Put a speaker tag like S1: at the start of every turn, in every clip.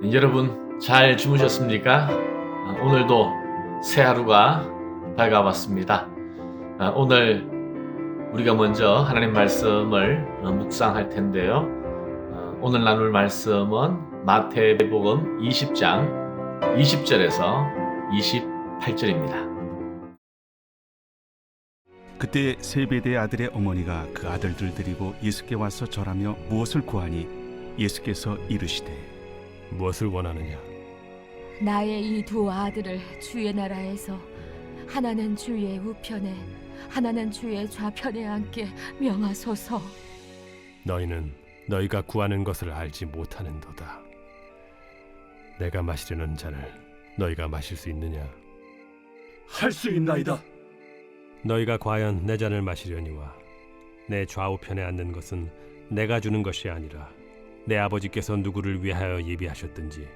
S1: 여러분 잘 주무셨습니까? 오늘도 새 하루가 밝아왔습니다. 오늘 우리가 먼저 하나님 말씀을 묵상할 텐데요. 오늘 나눌 말씀은 마태복음 20장 20절에서 28절입니다.
S2: 그때 세베대의 아들의 어머니가 그 아들들 데리고 예수께 와서 절하며 무엇을 구하니 예수께서 이르시되
S3: 무엇을 원하느냐?
S4: 나의 이 두 아들을 주의 나라에서 하나는 주의 우편에 하나는 주의 좌편에 앉게 명하소서.
S3: 너희는 너희가 구하는 것을 알지 못하는도다. 내가 마시려는 잔을 너희가 마실 수 있느냐?
S2: 할 수 있나이다.
S3: 너희가 과연 내 잔을 마시려니와 내 좌우편에 앉는 것은 내가 주는 것이 아니라 내 아버지께서 누구를 위하여 예비하셨든지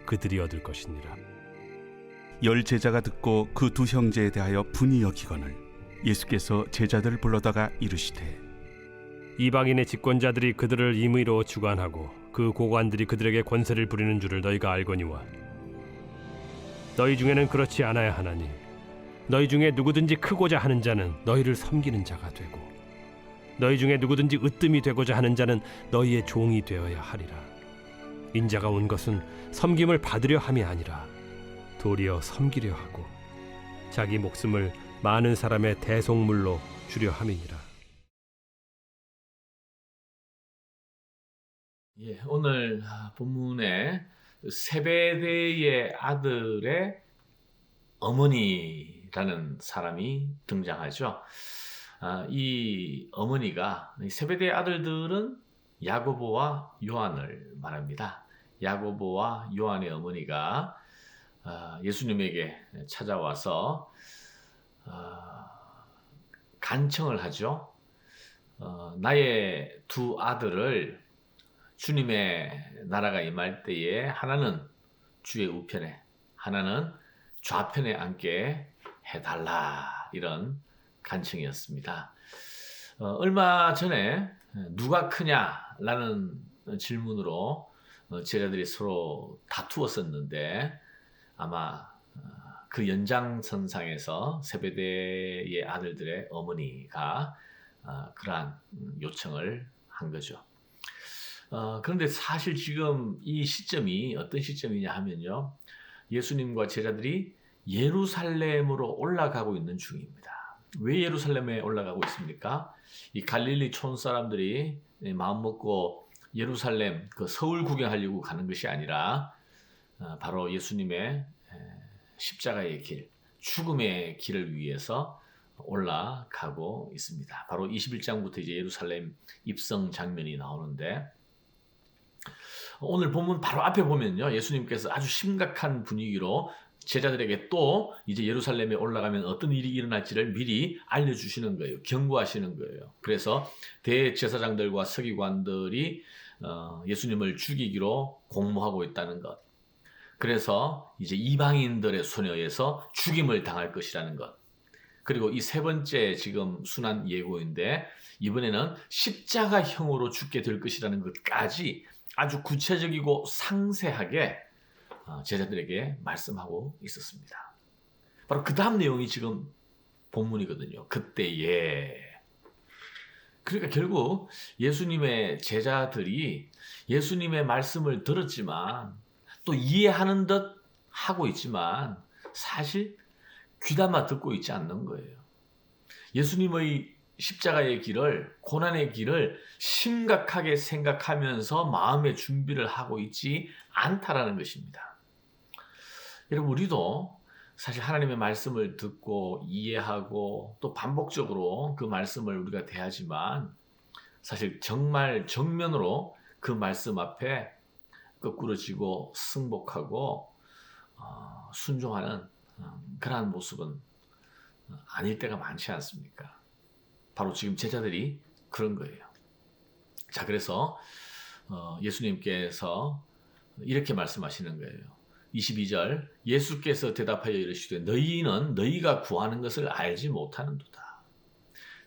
S3: 그들이 얻을 것이니라.
S2: 열 제자가 듣고 그 두 형제에 대하여 분이 여기거늘 예수께서 제자들을 불러다가 이르시되
S3: 이방인의 집권자들이 그들을 임의로 주관하고 그 고관들이 그들에게 권세를 부리는 줄을 너희가 알거니와 너희 중에는 그렇지 않아야 하나니 너희 중에 누구든지 크고자 하는 자는 너희를 섬기는 자가 되고 너희 중에 누구든지 으뜸이 되고자 하는 자는 너희의 종이 되어야 하리라. 인자가 온 것은 섬김을 받으려 함이 아니라 도리어 섬기려 하고 자기 목숨을 많은 사람의 대속물로 주려 함이니라.
S1: 오늘 본문에 세베대의 아들의 어머니라는 사람이 등장하죠. 이 어머니가 세베대의 아들들은 야고보와 요한을 말합니다. 야고보와 요한의 어머니가 예수님에게 찾아와서 간청을 하죠. 나의 두 아들을 주님의 나라가 임할 때에 하나는 주의 우편에 하나는 좌편에 앉게 해달라, 이런 간청이었습니다. 얼마 전에 누가 크냐라는 질문으로 제자들이 서로 다투었었는데 아마 그 연장선상에서 세베대의 아들들의 어머니가 그러한 요청을 한 거죠. 그런데 사실 지금 이 시점이 어떤 시점이냐 하면요, 예수님과 제자들이 예루살렘으로 올라가고 있는 중입니다. 왜 예루살렘에 올라가고 있습니까? 이 갈릴리 촌 사람들이 마음 먹고 예루살렘 그 서울 구경하려고 가는 것이 아니라 바로 예수님의 십자가의 길, 죽음의 길을 위해서 올라가고 있습니다. 바로 21장부터 이제 예루살렘 입성 장면이 나오는데, 오늘 본문 바로 앞에 보면요, 예수님께서 아주 심각한 분위기로 제자들에게 또 이제 예루살렘에 올라가면 어떤 일이 일어날지를 미리 알려주시는 거예요. 경고하시는 거예요. 그래서 대제사장들과 서기관들이 예수님을 죽이기로 공모하고 있다는 것. 그래서 이제 이방인들의 손에 의해서 죽임을 당할 것이라는 것. 그리고 이 세 번째 지금 순환 예고인데, 이번에는 십자가형으로 죽게 될 것이라는 것까지 아주 구체적이고 상세하게 제자들에게 말씀하고 있었습니다. 바로 그 다음 내용이 지금 본문이거든요. 그때에. 그러니까 결국 예수님의 제자들이 예수님의 말씀을 들었지만 또 이해하는 듯 하고 있지만 사실 귀담아 듣고 있지 않는 거예요. 예수님의 십자가의 길을, 고난의 길을 심각하게 생각하면서 마음의 준비를 하고 있지 않다라는 것입니다. 여러분, 우리도 사실 하나님의 말씀을 듣고 이해하고 또 반복적으로 그 말씀을 우리가 대하지만 사실 정말 정면으로 그 말씀 앞에 거꾸러지고 승복하고 순종하는 그러한 모습은 아닐 때가 많지 않습니까? 바로 지금 제자들이 그런 거예요. 자, 그래서 예수님께서 이렇게 말씀하시는 거예요. 22절, 예수께서 대답하여 이르시되 너희는 너희가 구하는 것을 알지 못하는도다.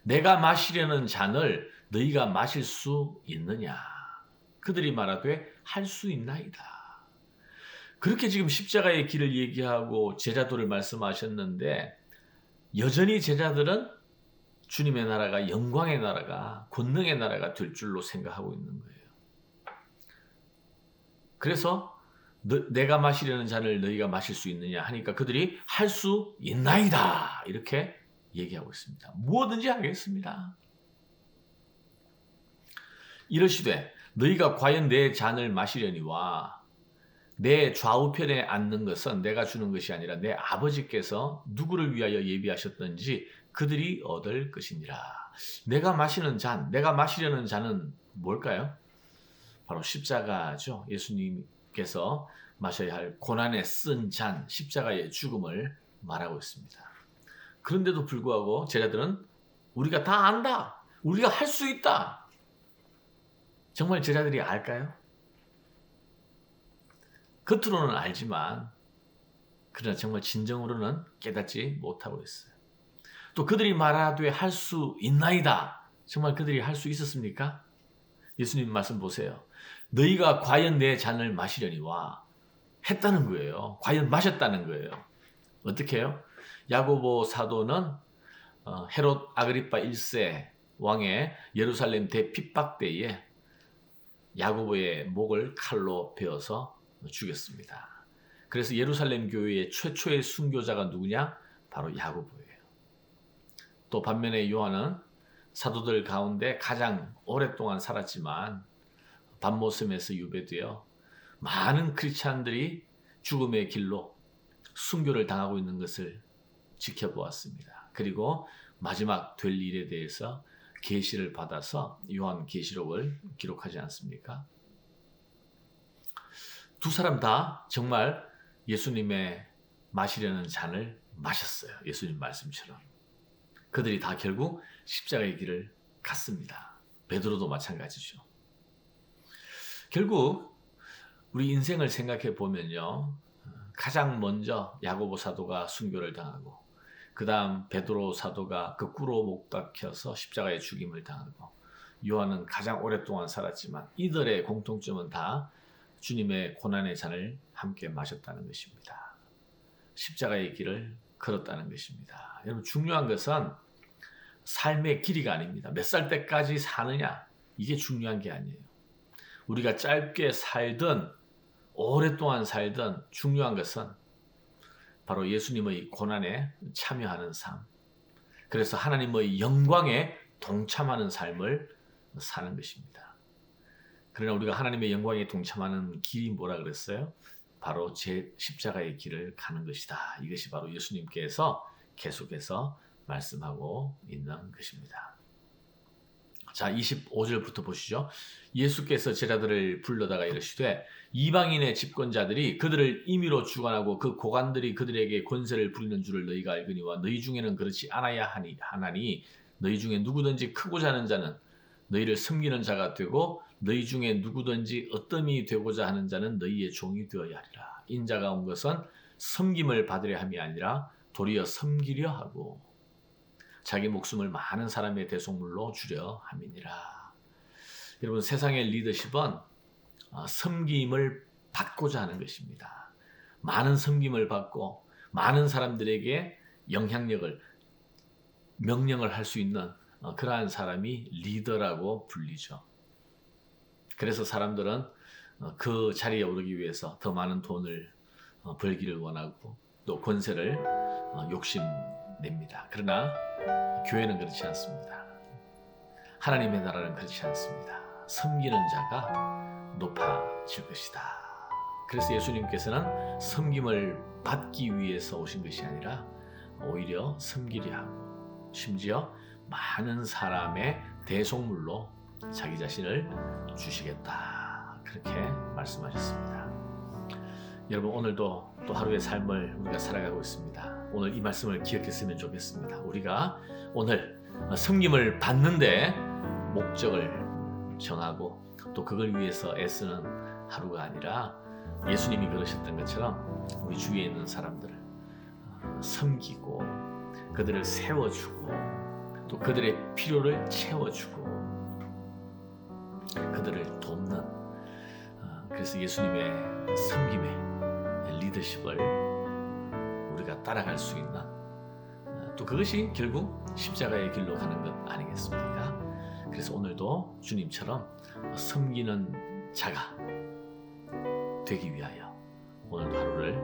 S1: 내가 마시려는 잔을 너희가 마실 수 있느냐? 그들이 말하되 할 수 있나이다. 그렇게 지금 십자가의 길을 얘기하고 제자도를 말씀하셨는데 여전히 제자들은 주님의 나라가 영광의 나라가 권능의 나라가 될 줄로 생각하고 있는 거예요. 그래서 내가 마시려는 잔을 너희가 마실 수 있느냐 하니까 그들이 할 수 있나이다 이렇게 얘기하고 있습니다. 무엇든지 하겠습니다. 이러시되 너희가 과연 내 잔을 마시려니와 내 좌우편에 앉는 것은 내가 주는 것이 아니라 내 아버지께서 누구를 위하여 예비하셨던지 그들이 얻을 것이니라. 내가 마시는 잔, 내가 마시려는 잔은 뭘까요? 바로 십자가죠. 예수님께서 마셔야 할 고난에 쓴 잔, 십자가의 죽음을 말하고 있습니다. 그런데도 불구하고 제자들은 우리가 다 안다. 우리가 할 수 있다. 정말 제자들이 알까요? 겉으로는 알지만 그러나 정말 진정으로는 깨닫지 못하고 있어요. 또 그들이 말하되 할 수 있나이다. 정말 그들이 할 수 있었습니까? 예수님 말씀 보세요. 너희가 과연 내 잔을 마시려니와 했다는 거예요. 과연 마셨다는 거예요. 어떻게 해요? 야고보 사도는 헤롯 아그리파 1세 왕의 예루살렘 대핍박 때에 야고보의 목을 칼로 베어서 죽였습니다. 그래서 예루살렘 교회의 최초의 순교자가 누구냐? 바로 야고보예요. 또 반면에 요한은 사도들 가운데 가장 오랫동안 살았지만 밤모섬에서 유배되어 많은 크리스찬들이 죽음의 길로 순교를 당하고 있는 것을 지켜보았습니다. 그리고 마지막 될 일에 대해서 계시를 받아서 요한계시록을 기록하지 않습니까? 두 사람 다 정말 예수님의 마시려는 잔을 마셨어요. 예수님 말씀처럼. 그들이 다 결국 십자가의 길을 갔습니다. 베드로도 마찬가지죠. 결국 우리 인생을 생각해 보면요. 가장 먼저 야고보 사도가 순교를 당하고 그 다음 베드로 사도가 거꾸로 목 박혀서 십자가의 죽임을 당하고 요한은 가장 오랫동안 살았지만 이들의 공통점은 다 주님의 고난의 잔을 함께 마셨다는 것입니다. 십자가의 길을 걸었다는 것입니다. 여러분 중요한 것은 삶의 길이가 아닙니다. 몇 살 때까지 사느냐 이게 중요한 게 아니에요. 우리가 짧게 살든 오랫동안 살든 중요한 것은 바로 예수님의 고난에 참여하는 삶. 그래서 하나님의 영광에 동참하는 삶을 사는 것입니다. 그러나 우리가 하나님의 영광에 동참하는 길이 뭐라 그랬어요? 바로 제 십자가의 길을 가는 것이다. 이것이 바로 예수님께서 계속해서 말씀하고 있는 것입니다. 자, 25절부터 보시죠. 예수께서 제자들을 불러다가 이르시되 이방인의 집권자들이 그들을 임의로 주관하고 그 고관들이 그들에게 권세를 부리는 줄을 너희가 알거니와 너희 중에는 그렇지 않아야 하나니 너희 중에 누구든지 크고자 하는 자는 너희를 섬기는 자가 되고 너희 중에 누구든지 어떠함이 되고자 하는 자는 너희의 종이 되어야 하리라. 인자가 온 것은 섬김을 받으려 함이 아니라 도리어 섬기려 하고 자기 목숨을 많은 사람의 대속물로 주려 함이니라. 여러분 세상의 리더십은 섬김을 받고자 하는 것입니다. 많은 섬김을 받고 많은 사람들에게 영향력을 명령을 할 수 있는 그러한 사람이 리더라고 불리죠. 그래서 사람들은 그 자리에 오르기 위해서 더 많은 돈을 벌기를 원하고 또 권세를 욕심냅니다. 그러나 교회는 그렇지 않습니다. 하나님의 나라는 그렇지 않습니다. 섬기는 자가 높아질 것이다. 그래서 예수님께서는 섬김을 받기 위해서 오신 것이 아니라 오히려 섬기려 하고 심지어 많은 사람의 대속물로 자기 자신을 주시겠다. 그렇게 말씀하셨습니다. 여러분 오늘도 또 하루의 삶을 우리가 살아가고 있습니다. 오늘 이 말씀을 기억했으면 좋겠습니다. 우리가 오늘 섬김을 받는데 목적을 정하고 또 그걸 위해서 애쓰는 하루가 아니라 예수님이 그러셨던 것처럼 우리 주위에 있는 사람들을 섬기고 그들을 세워주고 또 그들의 필요를 채워주고 그들을 돕는 그래서 예수님의 섬김에 리더십을 우리가 따라갈 수 있는, 또 그것이 결국 십자가의 길로 가는 것 아니겠습니까? 그래서 오늘도 주님처럼 섬기는 자가 되기 위하여 오늘도 하루를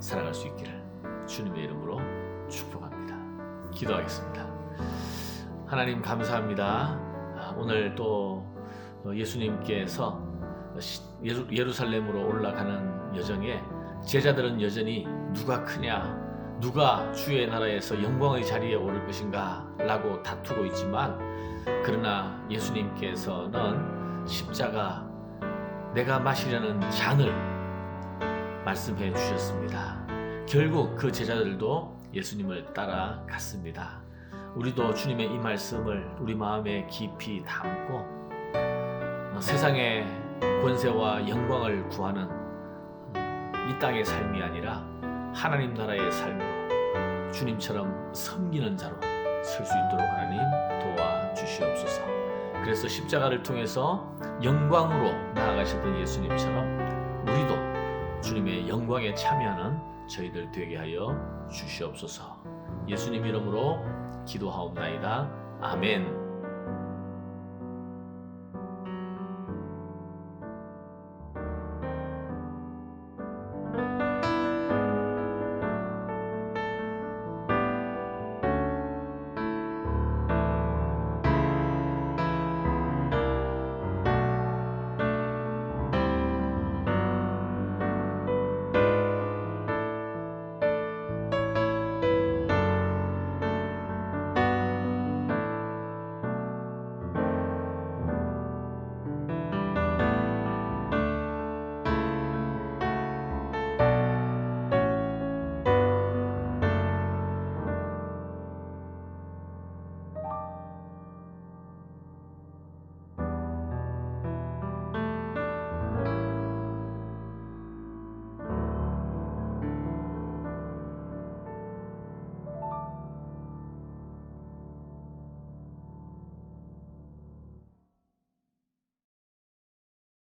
S1: 살아갈 수 있기를 주님의 이름으로 축복합니다. 기도하겠습니다. 하나님 감사합니다. 오늘 또 예수님께서 예루살렘으로 올라가는 여정에 제자들은 여전히 누가 크냐, 누가 주의 나라에서 영광의 자리에 오를 것인가 라고 다투고 있지만, 그러나 예수님께서는 십자가, 내가 마시려는 잔을 말씀해 주셨습니다. 결국 그 제자들도 예수님을 따라갔습니다. 우리도 주님의 이 말씀을 우리 마음에 깊이 담고 세상의 권세와 영광을 구하는 이 땅의 삶이 아니라 하나님 나라의 삶으로 주님처럼 섬기는 자로 설 수 있도록 하나님 도와주시옵소서. 그래서 십자가를 통해서 영광으로 나아가셨던 예수님처럼 우리도 주님의 영광에 참여하는 저희들 되게 하여 주시옵소서. 예수님 이름으로 기도하옵나이다. 아멘.